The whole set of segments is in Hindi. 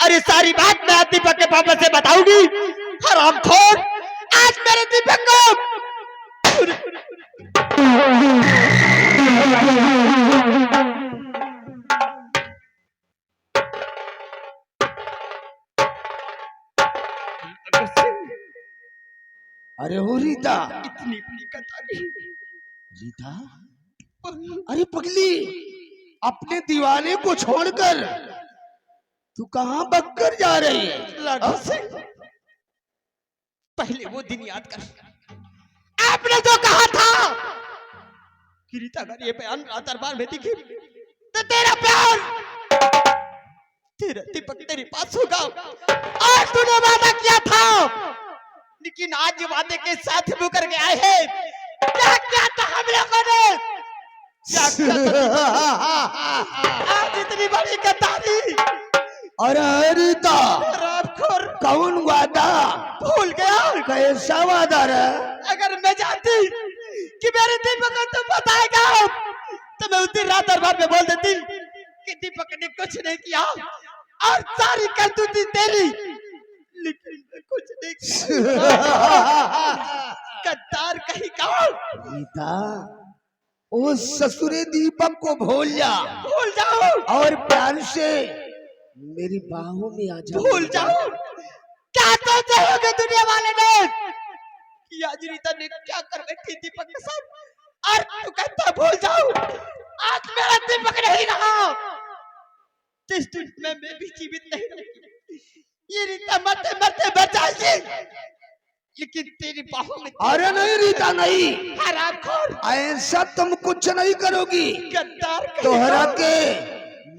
और ये सारी बात मैं दीपक के पापा से बताऊंगी। हरामखोर, आज मेरे दीपक को अरे हो रीता, इतनी बड़ी कतारी। रीता, अरे पगली, अपने दीवाने को छोड़कर तू कहां बककर जा रही है? पहले वो दिन याद कर। आपने जो कहा था कि रीता अगर ये बयान दरबार में दिखी तो तेरा प्यार, तेरा दीपक तेरे पास होगा। आज तूने वादा किया था, लेकिन आज वादे के साथ मुकर के आए हैं। क्या क्या था हम लोगों ने, क्या क्या आज इतनी बड़ी गद्दारी। अरे रीता, कौन वादा भूल गया? कैसा वादा रे? अगर मैं जानती कि मेरे दीपक को तू बताएगा तो मैं उसी रात दरबार में बोल देती कि दीपक ने कुछ नहीं किया और सारी करतूती तेरी, लेकिन मैं कुछ नहीं किया। गद्दार कहीं का। रीता, ओ ससुरे दीपक को भूल जा, भूल जाओ और प्यार से मेरी बाहों में आ जा। भूल जाओ। क्या तो चाहोगे दुनिया वाले ने कि आज रीता ने क्या कर बैठी दीपक के साथ, और तू कहता भूल जाओ। आज मेरा दीपक नहीं रहा, जिस दिन में मैं भी जीवित नहीं रहूंगी, ये रीता मरते मरते बचाएगी, लेकिन तेरी बाहों में। अरे नहीं रीता, नहीं, हरामखोर, ऐसा तुम कुछ नहीं करोगी। गद्दार तोहरा के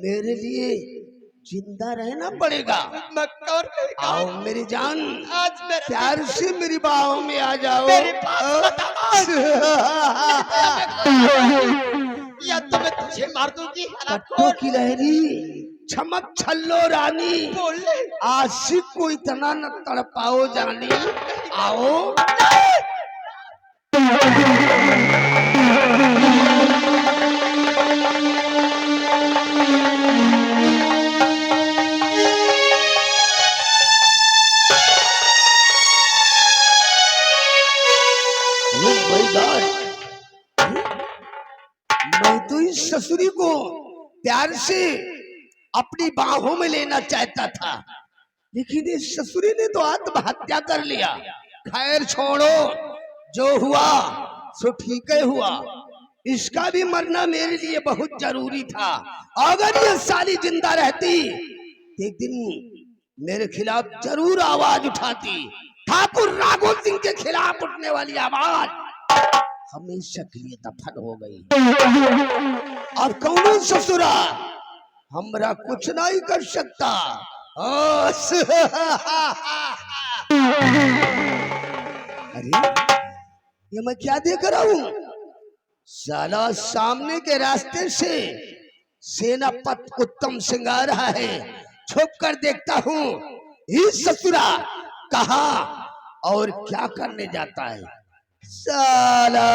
मेरे लिए जिंदा रहना पड़ेगा। मक्कार आओ मेरी जान, आज मेरा प्यार से मेरी बाहों में आ जाओ। मेरे पास या तो मैं तुझे मार दूंगी। पट्टों की लहरी, चमक छल्लो रानी, बोल ले। आशिक को इतना न तड़पाओ जानी। आओ मैं तो इस ससुरी को प्यार से अपनी बाहों में लेना चाहता था, लेकिन इस ससुरी ने तो आत्महत्या कर लिया। खैर छोड़ो, जो हुआ सो ठीक ही हुआ। इसका भी मरना मेरे लिए बहुत जरूरी था। अगर ये साली जिंदा रहती एक दिन मेरे खिलाफ जरूर आवाज उठाती। ठाकुर राघो सिंह के खिलाफ उठने वाली आवाज हमेशा के लिए दफन हो गई। अब कौन ससुरा हमरा कुछ नहीं कर सकता। अरे ये मैं क्या देख रहा हूँ? साला सामने के रास्ते से सेनापति उत्तम सिंह आ रहा है। छुप कर देखता हूँ इस ससुरा कहा और क्या करने जाता है साला।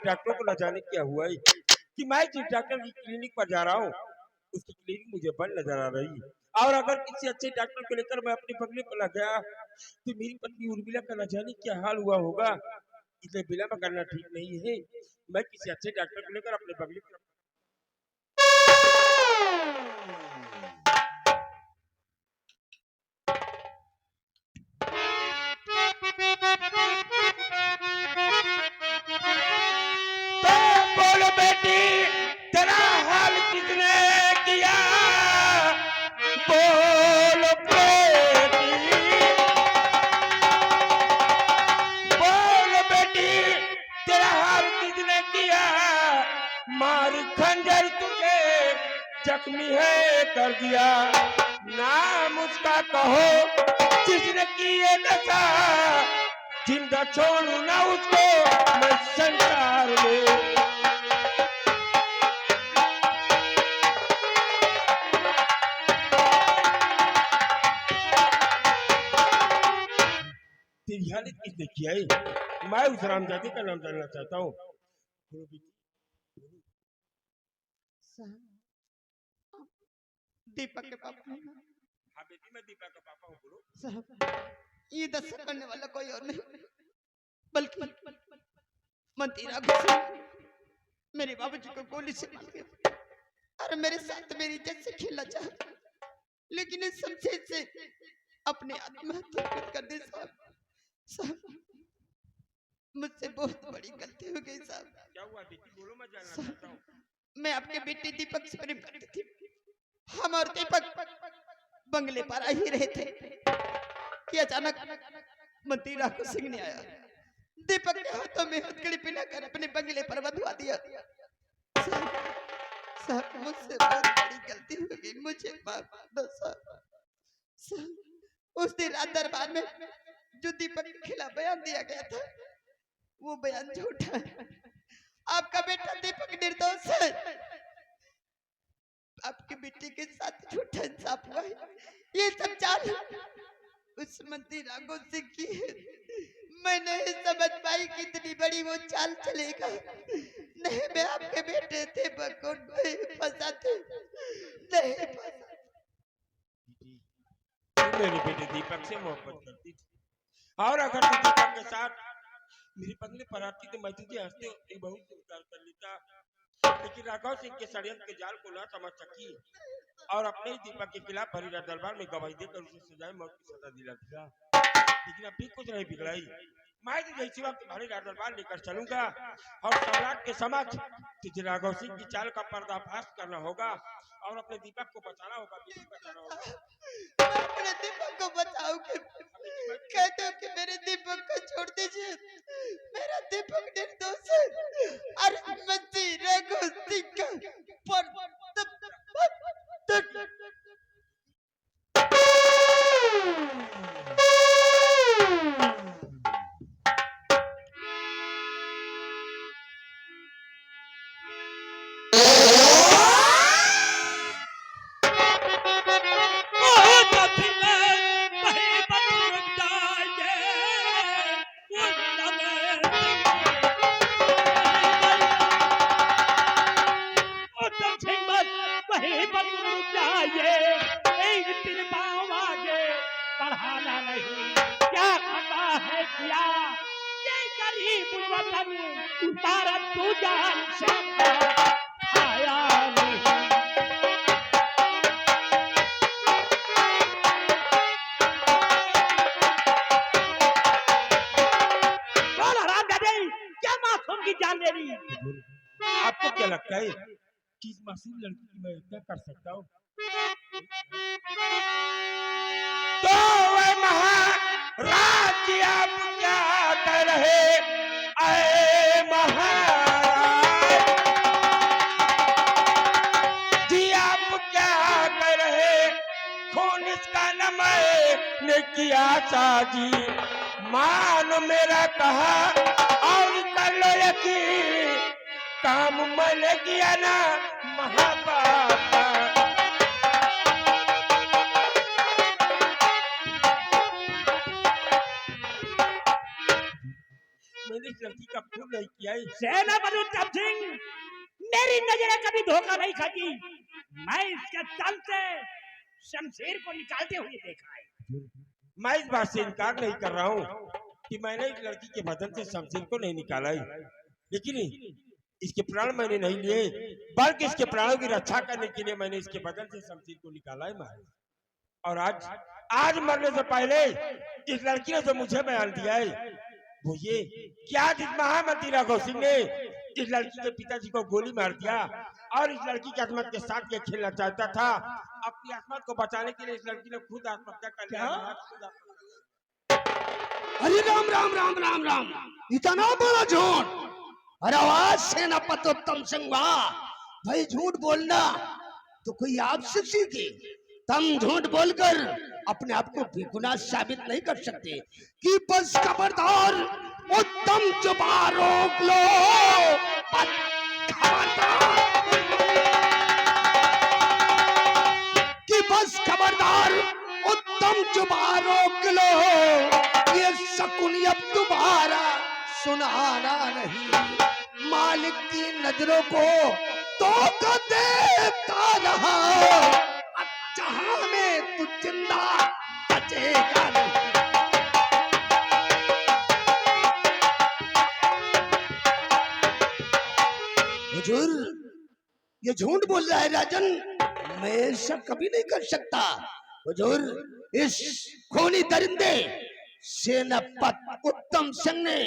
डॉक्टर को न जाने क्या हुआ है कि मैं जिस डॉक्टर की क्लिनिक पर जा रहा हूँ उसकी क्लिनिक मुझे बंद नजर आ रही है। और अगर किसी अच्छे डॉक्टर को लेकर मैं अपनी पत्नी को लग गया तो मेरी पत्नी उर्मिला का न जाने क्या हाल हुआ होगा। इसलिए विलंब करना ठीक नहीं है। मैं किसी अच्छे डॉक्टर को लेकर अपने पत्नी को जख्मी है कर दिया। नाम उसका कहो जिसने किए दशा, जिंदा छोड़ू ना उसको मैं संसार में। तेरी हालत किसने किया है? मैं उस रामजादे का नाम जानना चाहता हूँ। बोलो बेटी। साहब, दीपक के पापा हैं। हाँ बेटी, मैं दीपा का पापा हूँ। बोलो। साहब, ये दस करने वाला कोई और नहीं बल्कि मंतीरा गुस्से मेरे बाबूजी को गोली से मार दिया और मेरे साथ मेरी इज्जत से खेलना चाहता, लेकिन इस शमशीर से अपने आत्महत्या खुद कर दी। साहब, मुझसे बहुत बड़ी गलती हो गई साहब। क्या हुआ बेटी? बोलो, मैं जानना चाहता हूँ। मैं अपने बेटे दीपक से प्रेम करती थी। हम और दीपक बंगले पर आ ही रहे थे कि अचानक मंतीरा को सिंह ने आया, दीपक के हाथों में हथकड़ी पहनाकर अपने बंगले पर बंधवा दिया। साहब, मुझसे बहुत बड़ी गलती हो गई, मुझे माफ कर दो साहब। उस दिन रात दरबार में जो दीपक के खिलाफ बयान दिया गया था वो बयान झूठा है। आपका बेटा दीपक निर्दोष है। आपकी बेटी के साथ झूठा इंसाफ हुआ है, ये सब जान उस मंतीरा को की है। मैं नहीं समझ पाई कि इतनी बड़ी वो चाल चलेगा। नहीं, मैं आपके बेटे दीपक को नहीं फंसाती, नहीं फंसाती। तू मेरे बेटे दीपक से मोहब्बत करती थी, और अगर तू दीपक के साथ मेरे बंगले पर आती तो मैं तुझे हंसते हुए बहुत स्वीकार कर लेता, लेकिन राघव सिंह के षड्यंत्र के जाल को ना समझ सकी और अपने ही दीपक के खिलाफ भरीरा दरबार में गवाही देकर उसे सजाए मौत की सजा दिला दिया। लेकिन अब भी कुछ नहीं बिगड़ाई। मैं तुझे इसी वक्त भरीरा दरबार लेकर चलूंगा और सम्राट के समक्ष तुझे राघव सिंह की चाल का पर्दाफाश करना होगा और अपने दीपक को बचाना होगा। बचाना होगा। मैं अपने दीपक को बचाऊंगी। कहते हो कि मेरे दीपक को छोड़ दीजिए, मेरा दीपक निर्दोष है। अरे मंतीरा को सिंह का आपको क्या लगता है कि इस मासूम लड़की की मैं क्या कर सकता हूँ? तो वह महाराज जी आप क्या कह रहे? आए महाराज जी आप क्या कह रहे? खून इसका न मैंने किया साजी, मान मेरा कहा और कर लो यकीन, काम मैंने किया ना महापापा। मैंने इस लड़की का खून नहीं किया है। सेनापति उत्तम सिंह, मेरी नजरें कभी धोखा नहीं खाती। मैं इसके तन से शमशीर को निकालते हुए देखा है। मैं इस बात से इनकार नहीं कर रहा हूँ कि मैंने इस लड़की के बदन से शमशीर को नहीं निकाला है, लेकिन इसके प्राण मैंने नहीं लिए, बल्कि इसके प्राणों की रक्षा करने के लिए मैंने इसके बदन से शमशीर को निकाला है महाराज। और आज मरने से पहले इस लड़की ने जो मुझे बयान दिया है वो ये कि आज इस महामंत्री राघव सिंह ने इस लड़की के पिताजी को गोली मार दिया और इस लड़की की आत्मा के साथ ये खेलना चाहता था। अपनी आत्मा को बचाने के लिए इस लड़की ने खुद आत्महत्या कर लिया। अरे राम राम राम राम राम, इतना बड़ा झूठ! अरे आवाज सेनापति उत्तम सिंह, भाई झूठ बोलना तो कोई आपसे सीखे। तुम झूठ बोलकर अपने आप को बेगुनाह साबित नहीं कर सकते कि बस खबरदार, उत्तम जुबान रोक लो। कि बस खबरदार, उत्तम जुबान रोक लो। ये सुकून अब दोबारा सुनाना नहीं। मालिक की नजरों को तो देखता रहा, जहां में तू जिंदा बचेगा नहीं। हुजूर, ये झूठ बोल रहा है राजन, मैं ऐसा कभी नहीं कर सकता। हुजूर, इस खूनी दरिंदे सेनापति उत्तम सिंह ने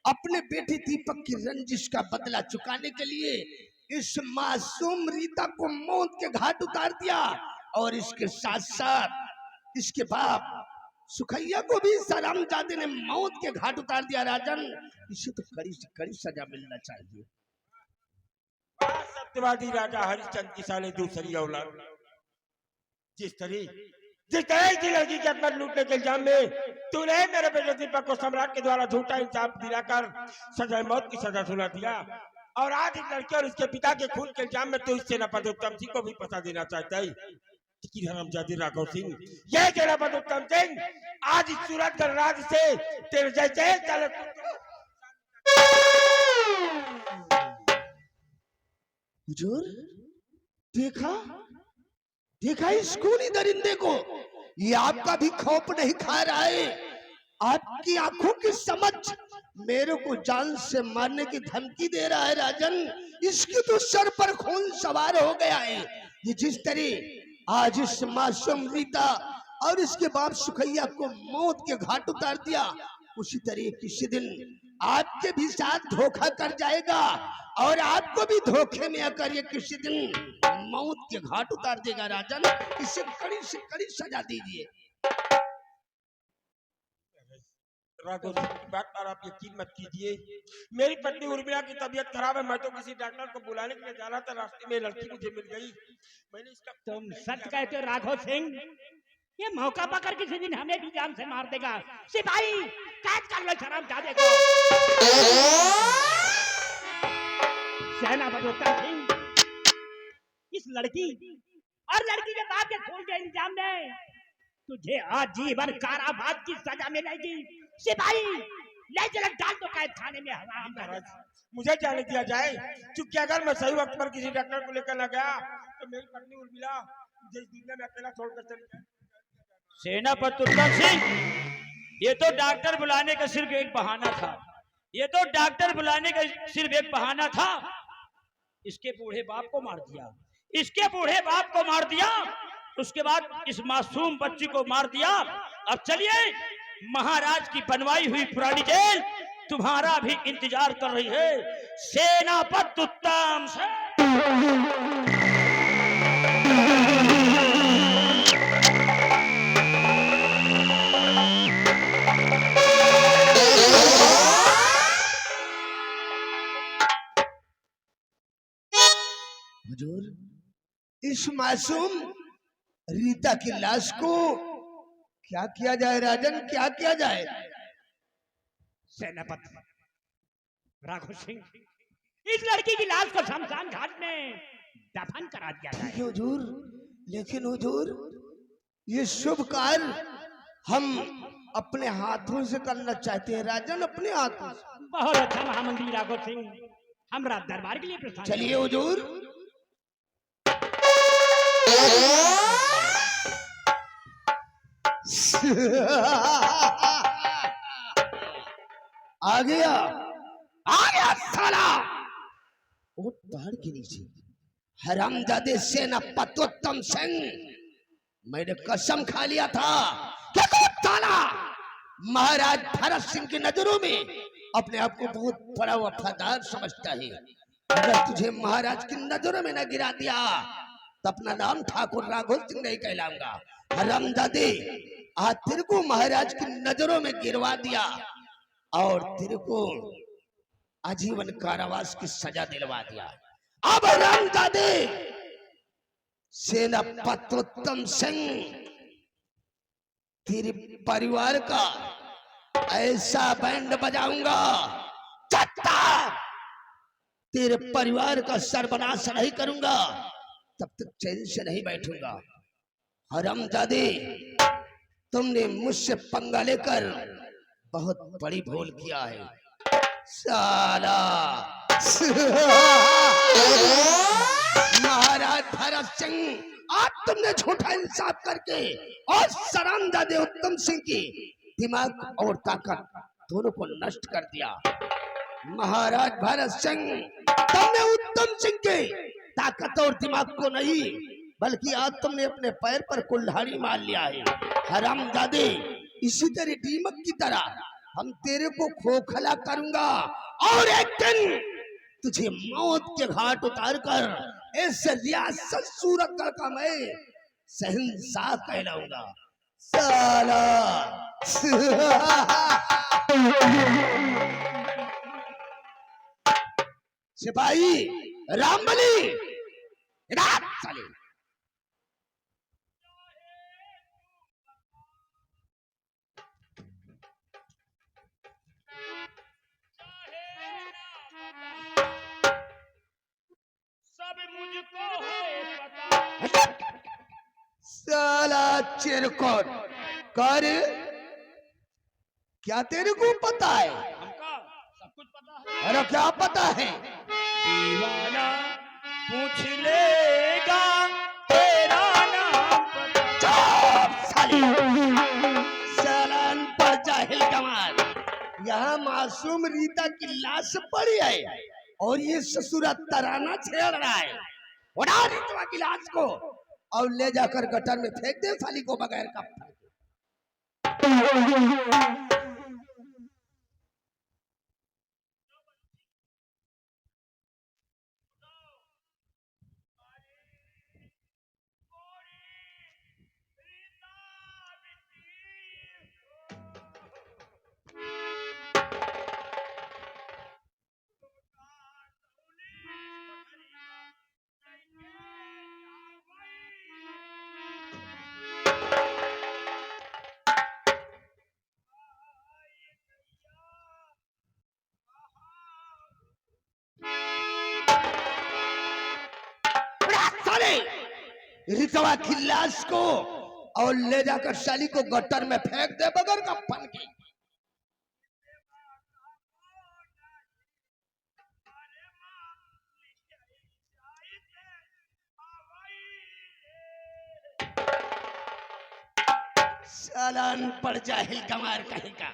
अपने बेटे दीपक की रंजिश का बदला चुकाने के लिए इस मासूम रीता को मौत के घाट उतार दिया, और इसके साथ साथ इसके बाप सुखैया को भी हरामजादे ने मौत के घाट उतार दिया। राजन, इसे तो कड़ी से कड़ी सजा मिलना चाहिए। सत्यवादी राजा हरिश्चंद्र की साले दूसरी औलाद, जिस तरह की लड़की के अंदर लूटने के इल्जाम में तूने मेरे बेटे दीपक को सम्राट के द्वारा झूठा इंसाफ दिलाकर सजा मौत की सजा सुना दिया, और आज इस लड़के और इसके पिता के खून के इल्जाम में तो इस सेनापति उत्तम सिंह को भी फंसा देना चाहता है। हरामजादी राघव सिंह, यह सेनापति उत्तम सिंह आज इस सूरतगढ़ राज्य से तेरे जैसे चले। हुजूर, देखा देखा इस खूनी दरिंदे को, ये आपका भी खौफ नहीं खा रहा है। आपकी आंखों की समझ मेरे को जान से मारने की धमकी दे रहा है। राजन, इसके तो सर पर खून सवार हो गया है। ये जिस तरह आज इस मासूम रीता और इसके बाप सुखैया को मौत के घाट उतार दिया, उसी तरह किसी दिन आपके भी साथ धोखा कर जाएगा, और आपको भी धोखे में आकर ये किसी दिन मौत के घाट उतार देगा। राजन, इसे कड़ी से कड़ी सजा दीजिए। राघव सिंह की बात पर आप यकीन मत कीजिए। मेरी पत्नी उर्मिला की तबीयत खराब है, मैं तो किसी डॉक्टर को बुलाने के लिए जा रहा था, रास्ते में लड़की मुझे मिल गई। मैंने इसका तुम सच कहते हो राघव सिंह? ये मौका पाकर किसी दिन हमें भी जान से मार देगा। सिपाही, कैद कर लो हरामजादे को। सेनापति उत्तम सिंह, इस लड़की और लड़की के बाप के खून के इल्जाम में तुझे आजीवन कारावास की सजा मिलेगी। सिपाही, ले चल डाल दो कैद खाने में। हराम, मुझे जाने दिया जाए, क्योंकि अगर मैं सही वक्त पर किसी डॉक्टर को लेकर न गया तो मेरी पत्नी उर्मिला मुझे इस दुनिया में अकेला छोड़कर चली जाए। सेनापति उत्तम सिंह, ये तो डॉक्टर बुलाने का सिर्फ एक बहाना था। ये तो डॉक्टर बुलाने का सिर्फ एक बहाना था। इसके बूढ़े बाप को मार दिया, इसके बूढ़े बाप को मार दिया, उसके बाद इस मासूम बच्ची को मार दिया। अब चलिए, महाराज की बनवाई हुई पुरानी जेल तुम्हारा भी इंतजार कर रही है। सेनापति उत्तम सिंह। हुजूर, इस मासूम रीता की लाश को क्या किया जाए? राजन, क्या किया जाए? सेनापति राघव सिंह, इस लड़की की लाश को शमशान घाट में दफन करा दिया जाए। हुजूर, लेकिन हुजूर, ये शुभ कार्य हम अपने हाथों से करना चाहते हैं। राजन, अपने हाथों से। बहुत अच्छा महामंत्री राघव सिंह, हमरा दरबार के लिए प्रस्थान। चलिए हुजूर। आ गया साला, वो पहाड़ के नीचे हरामजादे सेनापति उत्तम सिंह, मैंने कसम खा लिया था कि साला महाराज भरत सिंह की नजरों में अपने आप को बहुत बड़ा वफादार समझता है। अगर तुझे महाराज की नजरों में न गिरा दिया तो अपना नाम ठाकुर राघव सिंह नहीं कहलाऊंगा। हरामजादे, आज तेरे को महाराज की नजरों में गिरवा दिया और तेरे को आजीवन कारावास की सजा दिलवा दिया। अब हरामजादे सेनापति उत्तम सिंह, तेरे परिवार का ऐसा बैंड बजाऊंगा, चट्टा तेरे परिवार का सर्वनाश नहीं करूंगा, तब तक चैन से नहीं बैठूंगा। हरामजादे, तुमने मुझसे पंगा लेकर बहुत बड़ी भूल किया है साला। महाराज भरत सिंह आज तुमने झूठा इंसाफ करके और सरामजादे उत्तम सिंह की दिमाग और ताकत दोनों को नष्ट कर दिया। महाराज भरत सिंह, तुमने उत्तम सिंह के ताकत और दिमाग को नहीं बल्कि आज तुमने अपने पैर पर कुल्हाड़ी मार लिया है। हरामजादे, इसी तरह दीमक की तरह हम तेरे को खोखला करूंगा और एक दिन तुझे मौत के घाट उतार कर इस रियासत सूरतगढ़ का मैं शहंशाह कहलाऊंगा साला। सिपाही रामबली, रात साले। सब मुझको है पता। साला चिरकुट कर, क्या तेरे को पता है? हमका सब कुछ पता है। अरे क्या पता है? दीवाना पूछ लेगा तेरा नाम पता। चुप साले, सालान पर जाहिल कमाल। यहाँ मासूम रीता की लाश पड़ी है और ये ससुरा तराना छेड़ रहा है। उठा रीता की लाश को और ले जाकर गटर में फेंक दे साली को बगैर कपड़े। रितवा की लाश को और ले जाकर साली को गटर में फेंक दे बगैर कफन के। सालान पड़ जाहिल कमार कहीं का।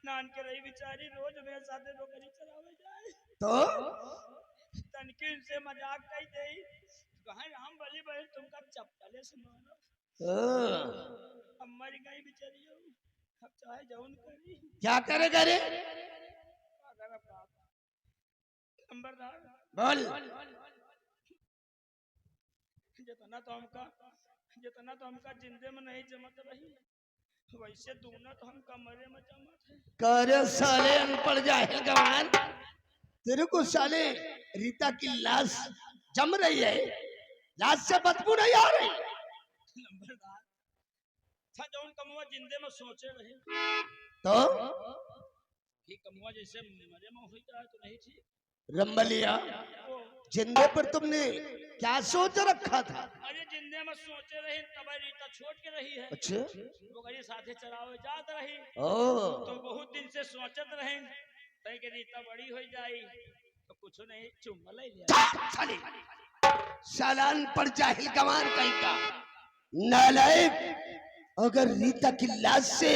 नान के रही बेचारी रोज मेरे साथे नौकरी चलावे जाए तो तनके से मजाक कही दे कहां हम बली बहन तुमका चप्पले से मारो। अब मर गई बेचारी, अब चाहे जौन करी क्या करे करे नंबरदार बोल। जितना तो हमका जिंदे में नहीं जमत रही वैसे दूना तो हम कमरे में जमत है। करे साले अनपढ़ जाहिल गवान, तेरे को साले रीता की लाश जम रही है, लाश से बदबू नहीं आ रही। नंबरदार था जौन कमुआ जिंदे में सोचे रहे तो कि कमुआ जैसे मरे में हो जाए तो नहीं ठीक। रंबलिया, जिंदे पर तुमने क्या सोच रखा था? अरे जिंदे में सोचे रहे तब रीता छोड़ के रही है। अच्छा, वो गई साथे चरावे जात रही ओ तो बहुत दिन से सोचत रहे तई के रीता बड़ी हो जाई तो कुछ नहीं चुम्मा ले लिया। साले सालान पर जाहिल गवान कहीं का नालायक। अगर रीता की लाश से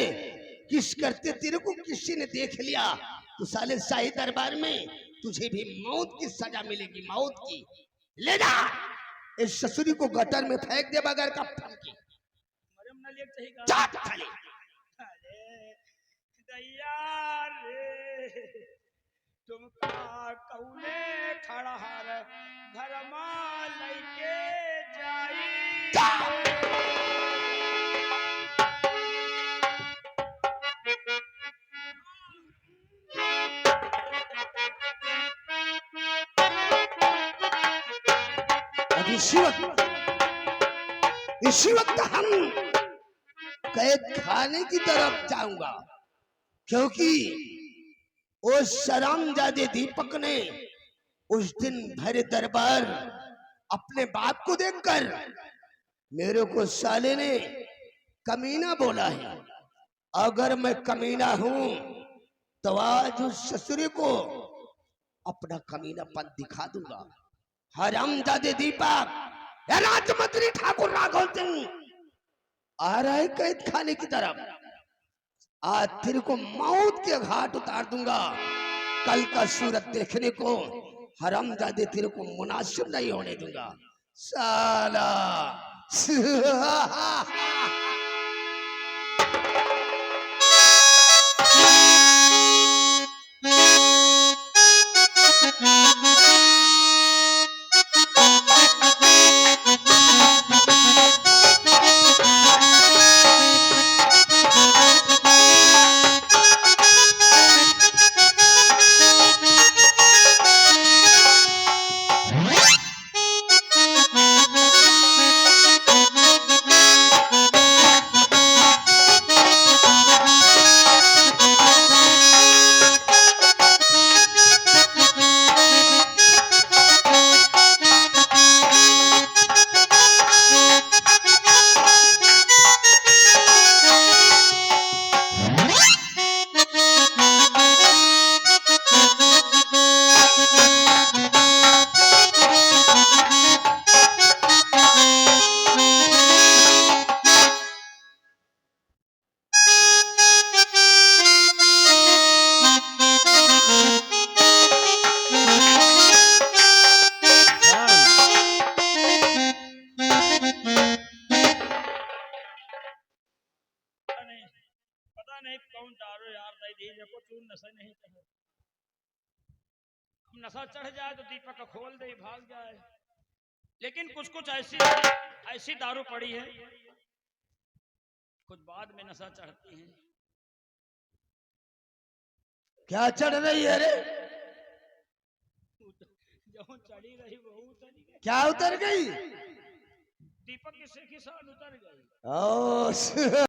किस करते तेरे को किसी ने देख लिया तो साले शाही दरबार में तुझे भी मौत की सजा मिलेगी, मौत की। ले जा इस ससुरी को गटर में फेंक दे बगैर कफन के। मरे में न लेक चाहिए का। जा साले। अरे दैया रे तुमका कौने खड़ा हर घर मा लइके जाई। इसी वक्त हम कैद खाने की तरफ जाऊंगा क्योंकि उस शरामजादे दीपक ने उस दिन भरे दरबार अपने बाप को देखकर मेरे को साले ने कमीना बोला है। अगर मैं कमीना हूं तो आज उस ससुरे को अपना कमीनापन दिखा दूंगा। हरामजादे दीपक, या राजमंत्री ठाकुर राघव सिंह आ रहा है कैद खाने की तरफ। आज तेरे को मौत के घाट उतार दूंगा। कल का सूरत देखने को हरामजादे तेरे को मुनासिब नहीं होने दूंगा साला। पता नहीं कौन दारू यार दे दी को तू नशा नहीं चढ़े। नशा चढ़ जाए तो दीपक को खोल दे भाग जाए। लेकिन कुछ कुछ ऐसी दारू पड़ी है कुछ बाद में नशा चढ़ती है। क्या चढ़ रही है रे? जो चढ़ी रही वो उतर गई। क्या उतर गई? दीपक की सिर की शान उतर गई। ओ